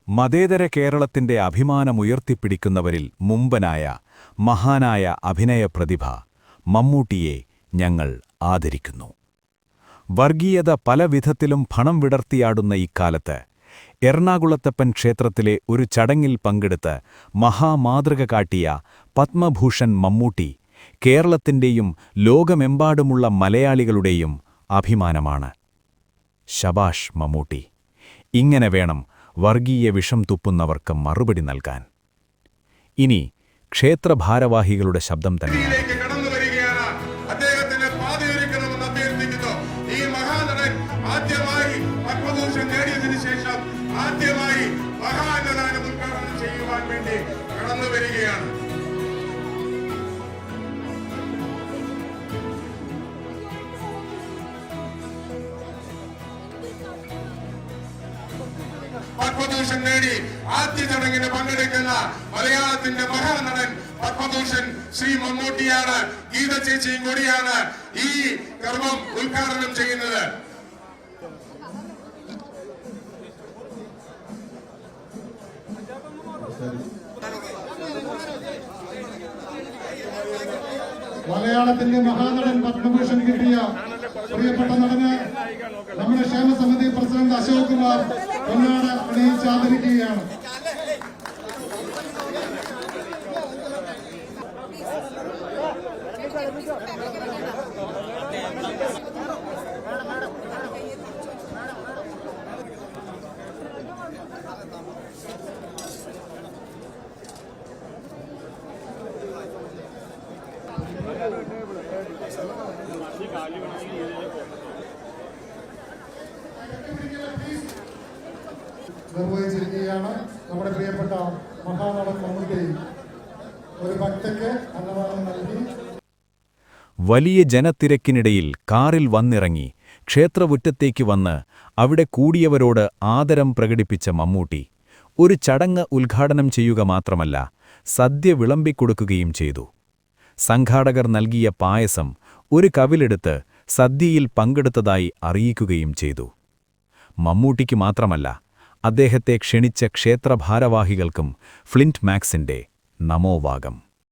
മതേതര കേരളത്തിന്റെ അഭിമാനമുയർത്തിപ്പിടിക്കുന്നവരിൽ മുമ്പനായ മഹാനായ അഭിനയ പ്രതിഭ മമ്മൂട്ടിയെ ഞങ്ങൾ ആദരിക്കുന്നു. വർഗീയത പല വിധത്തിലും പണം വിടർത്തിയാടുന്ന ഇക്കാലത്ത് എറണാകുളത്തപ്പൻ ക്ഷേത്രത്തിലെ ഒരു ചടങ്ങിൽ പങ്കെടുത്ത് മഹാമാതൃക കാട്ടിയ പത്മഭൂഷൺ മമ്മൂട്ടി കേരളത്തിന്റെയും ലോകമെമ്പാടുമുള്ള മലയാളികളുടെയും അഭിമാനമാണ്. ശബാഷ് മമ്മൂട്ടി! ഇങ്ങനെ വേണം വർഗീയ വിഷം തുപ്പുന്നവർക്ക് മറുപടി നൽകാൻ. ഇനി ക്ഷേത്രഭാരവാഹികളുടെ ശബ്ദം തന്നെയാണ്. പത്മഭൂഷൺ നേടി ആദ്യ ചടങ്ങിന് പങ്കെടുക്കുന്ന മലയാളത്തിന്റെ മഹാനടൻ പത്മഭൂഷൺ ശ്രീ മമ്മൂട്ടിയാണ്. ഗീത ചേച്ചിയും കൂടിയാണ് ഈ കർമ്മം ഉദ്ഘാടനം ചെയ്യുന്നത്. മലയാളത്തിന്റെ മഹാനടൻ പത്മഭൂഷൺ കിട്ടിയ പ്രിയപ്പെട്ട നടന് നമ്മുടെ ക്ഷേമസമിതി പ്രസിഡന്റ് അശോക് കുമാർ പൊന്നാട അണിയിച്ച് ആദരിക്കുകയാണ്. നിർവഹിച്ചിരിക്കുകയാണ്. നമ്മുടെ പ്രിയപ്പെട്ട മഹാനടൻ മമ്മൂട്ടി ഒരു ഭക്തയ്ക്ക് അന്നദാനം നൽകി. വലിയ ജനത്തിരക്കിനിടയിൽ കാറിൽ വന്നിറങ്ങി ക്ഷേത്രമുറ്റത്തേക്ക് വന്ന് അവിടെ കൂടിയവരോട് ആദരം പ്രകടിപ്പിച്ച മമ്മൂട്ടി ഒരു ചടങ്ങ് ഉദ്ഘാടനം ചെയ്യുക മാത്രമല്ല, സദ്യ വിളമ്പിക്കൊടുക്കുകയും ചെയ്തു. സംഘാടകർ നൽകിയ പായസം ഒരു കവിലെടുത്ത് സദ്യയിൽ പങ്കെടുത്തതായി അറിയിക്കുകയും ചെയ്തു. മമ്മൂട്ടിക്ക് മാത്രമല്ല, അദ്ദേഹത്തെ ക്ഷണിച്ച ക്ഷേത്രഭാരവാഹികൾക്കും ഫ്ലിന്റ് മാക്സിന്റെ നമോവാകം.